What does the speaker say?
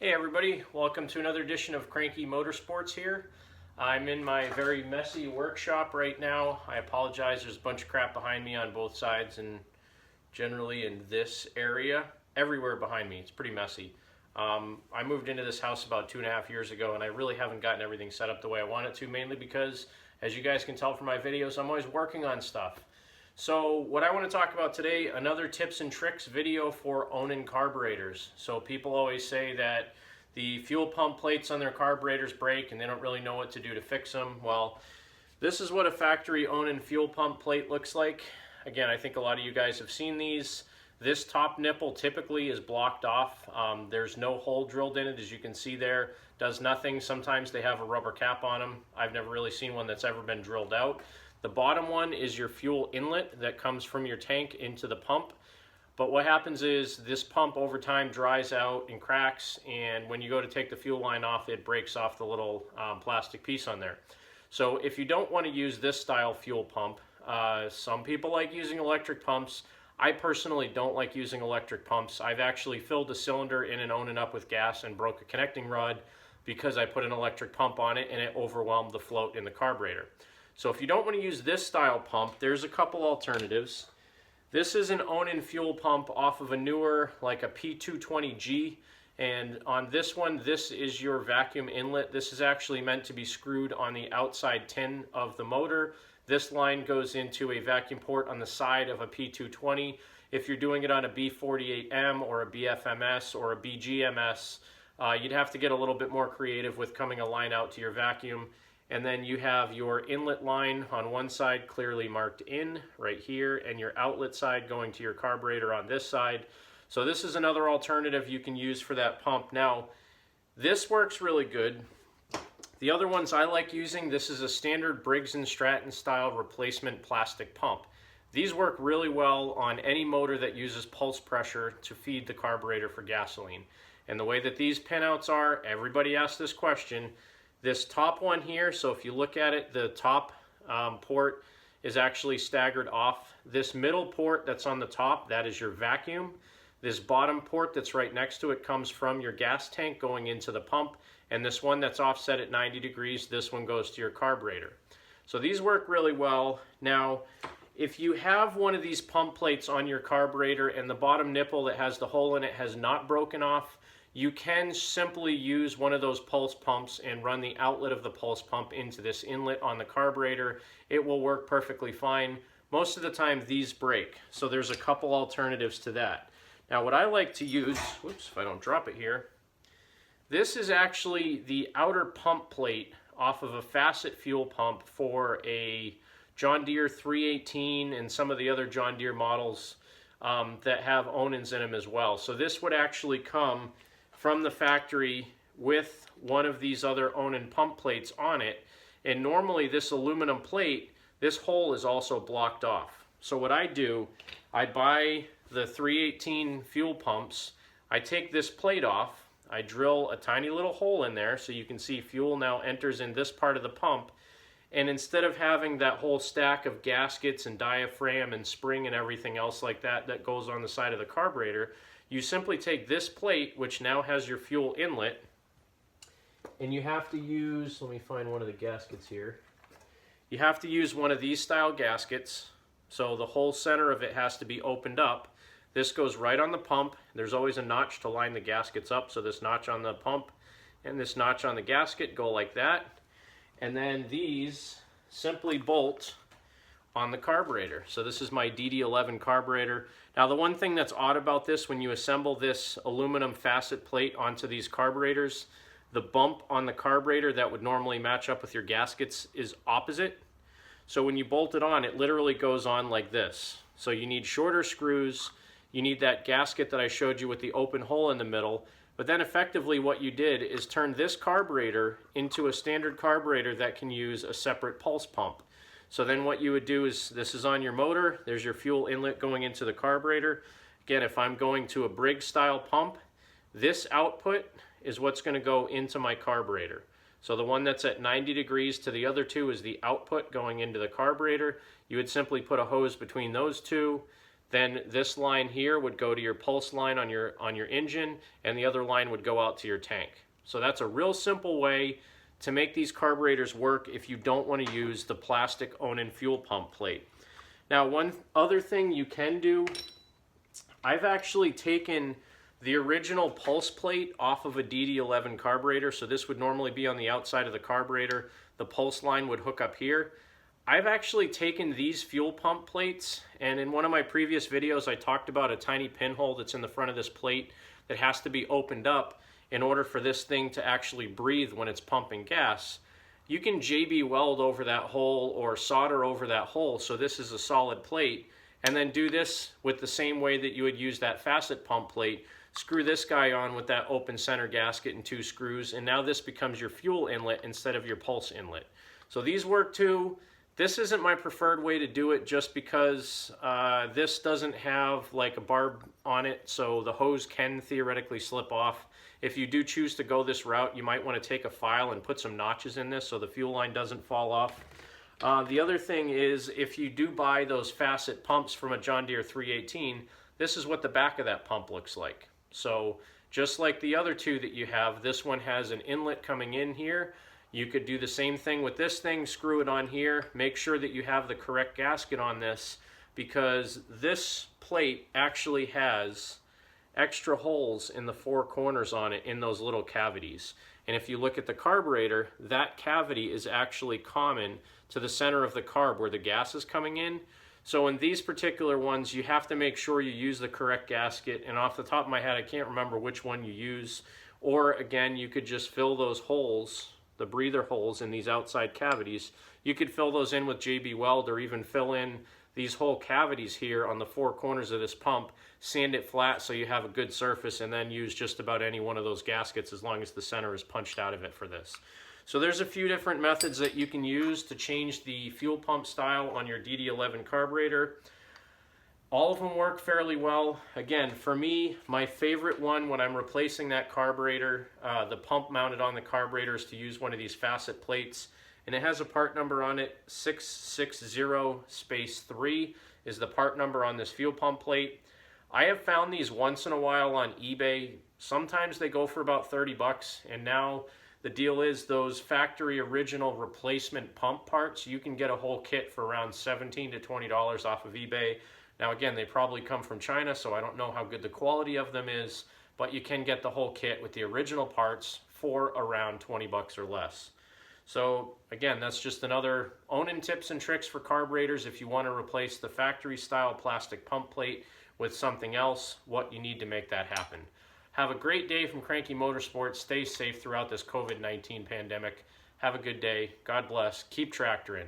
Hey everybody, welcome to another edition of Cranky Motorsports here. I'm in my very messy workshop right now. I apologize, there's a bunch of crap behind me on both sides and generally in this area. Everywhere behind me, it's pretty messy. I moved into this house about 2.5 years ago and I really haven't gotten everything set up the way I want it to, mainly because, as you guys can tell from my videos, I'm always working on stuff. So what I want to talk about today, another tips and tricks video for Onan carburetors. So people always say that the fuel pump plates on their carburetors break and they don't really know what to do to fix them. Well, this is what a factory Onan fuel pump plate looks like. Again, I think a lot of you guys have seen these. This top nipple typically is blocked off. There's no hole drilled in it, as you can see there. Does nothing. Sometimes they have a rubber cap on them. I've never really seen one that's ever been drilled out. The bottom one is your fuel inlet that comes from your tank into the pump. But what happens is this pump over time dries out and cracks, and when you go to take the fuel line off, it breaks off the little plastic piece on there. So if you don't want to use this style fuel pump, some people like using electric pumps. I personally don't like using electric pumps. I've actually filled a cylinder in and Onan up with gas and broke a connecting rod because I put an electric pump on it and it overwhelmed the float in the carburetor. So if you don't want to use this style pump, there's a couple alternatives. This is an Onan fuel pump off of a newer, like a P220G, and on this one, this is your vacuum inlet. This is actually meant to be screwed on the outside tin of the motor. This line goes into a vacuum port on the side of a P220. If you're doing it on a B48M or a BFMS or a BGMS, you'd have to get a little bit more creative with coming a line out to your vacuum. And then you have your inlet line on one side clearly marked in right here, and your outlet side going to your carburetor on this side. So this is another alternative you can use for that pump. Now, this works really good. The other ones I like using, this is a standard Briggs Stratton style replacement plastic pump. These work really well on any motor that uses pulse pressure to feed the carburetor for gasoline. And the way that these pinouts are, everybody asks this question. This top one here, so if you look at it, the top port is actually staggered off. This middle port that's on the top, that is your vacuum. This bottom port that's right next to it comes from your gas tank going into the pump. And this one that's offset at 90 degrees, this one goes to your carburetor. So these work really well. Now, if you have one of these pump plates on your carburetor and the bottom nipple that has the hole in it has not broken off, you can simply use one of those pulse pumps and run the outlet of the pulse pump into this inlet on the carburetor. It will work perfectly fine. Most of the time these break, so there's a couple alternatives to that. Now what I like to use, whoops, if I don't drop it here, this is actually the outer pump plate off of a Facet fuel pump for a John Deere 318 and some of the other John Deere models that have Onans in them as well. So this would actually come from the factory with one of these other Onan pump plates on it, and normally this aluminum plate, this hole is also blocked off. So what I do, I buy the 318 fuel pumps, I take this plate off, I drill a tiny little hole in there so you can see fuel now enters in this part of the pump, and instead of having that whole stack of gaskets and diaphragm and spring and everything else like that that goes on the side of the carburetor, you simply take this plate, which now has your fuel inlet, and you have to use, let me find one of the gaskets here. You have to use one of these style gaskets, so the whole center of it has to be opened up. This goes right on the pump. There's always a notch to line the gaskets up, so this notch on the pump and this notch on the gasket go like that. And then these simply bolt on the carburetor. So this is my DD11 carburetor. Now the one thing that's odd about this, when you assemble this aluminum Facet plate onto these carburetors, the bump on the carburetor that would normally match up with your gaskets is opposite. So when you bolt it on, it literally goes on like this. So you need shorter screws, you need that gasket that I showed you with the open hole in the middle, but then effectively what you did is turn this carburetor into a standard carburetor that can use a separate pulse pump. So then what you would do is, this is on your motor, there's your fuel inlet going into the carburetor. Again, if I'm going to a Briggs style pump, this output is what's going to go into my carburetor. So the one that's at 90 degrees to the other two is the output going into the carburetor. You would simply put a hose between those two. then this line here would go to your pulse line on your engine, and the other line would go out to your tank. So that's a real simple way to make these carburetors work if you don't want to use the plastic Onan fuel pump plate. Now, one other thing you can do, I've actually taken the original pulse plate off of a DD11 carburetor. So this would normally be on the outside of the carburetor. The pulse line would hook up here. I've actually taken these fuel pump plates, and in one of my previous videos I talked about a tiny pinhole that's in the front of this plate that has to be opened up in order for this thing to actually breathe when it's pumping gas. You can JB weld over that hole or solder over that hole so this is a solid plate, and then do this with the same way that you would use that facet pump plate. Screw this guy on with that open center gasket and 2 screws, and now this becomes your fuel inlet instead of your pulse inlet. So these work too. This isn't my preferred way to do it just because this doesn't have like a barb on it, so the hose can theoretically slip off. If you do choose to go this route, you might want to take a file and put some notches in this so the fuel line doesn't fall off. The other thing is, if you do buy those facet pumps from a John Deere 318, this is what the back of that pump looks like. So just like the other two that you have, this one has an inlet coming in here. You could do the same thing with this thing, screw it on here, make sure that you have the correct gasket on this, because this plate actually has extra holes in the 4 corners on it in those little cavities. And if you look at the carburetor, that cavity is actually common to the center of the carb where the gas is coming in. So in these particular ones, you have to make sure you use the correct gasket. And off the top of my head, I can't remember which one you use. Or again, you could just fill those holes, the breather holes in these outside cavities. You could fill those in with JB Weld, or even fill in these whole cavities here on the 4 corners of this pump, sand it flat so you have a good surface, and then use just about any one of those gaskets as long as the center is punched out of it for this. So there's a few different methods that you can use to change the fuel pump style on your DD11 carburetor. All of them work fairly well. Again, for me, my favorite one when I'm replacing that carburetor, the pump mounted on the carburetor, is to use one of these facet plates. And it has a part number on it, 660-3 is the part number on this fuel pump plate. I have found these once in a while on eBay. Sometimes they go for about 30 bucks, and now the deal is those factory original replacement pump parts, you can get a whole kit for around $17 to $20 off of eBay. Now again, they probably come from China, so I don't know how good the quality of them is, but you can get the whole kit with the original parts for around 20 bucks or less. So again, that's just another Onan tips and tricks for carburetors. If you want to replace the factory style plastic pump plate with something else, what you need to make that happen. Have a great day from Cranky Motorsports. Stay safe throughout this COVID-19 pandemic. Have a good day. God bless. Keep tractoring.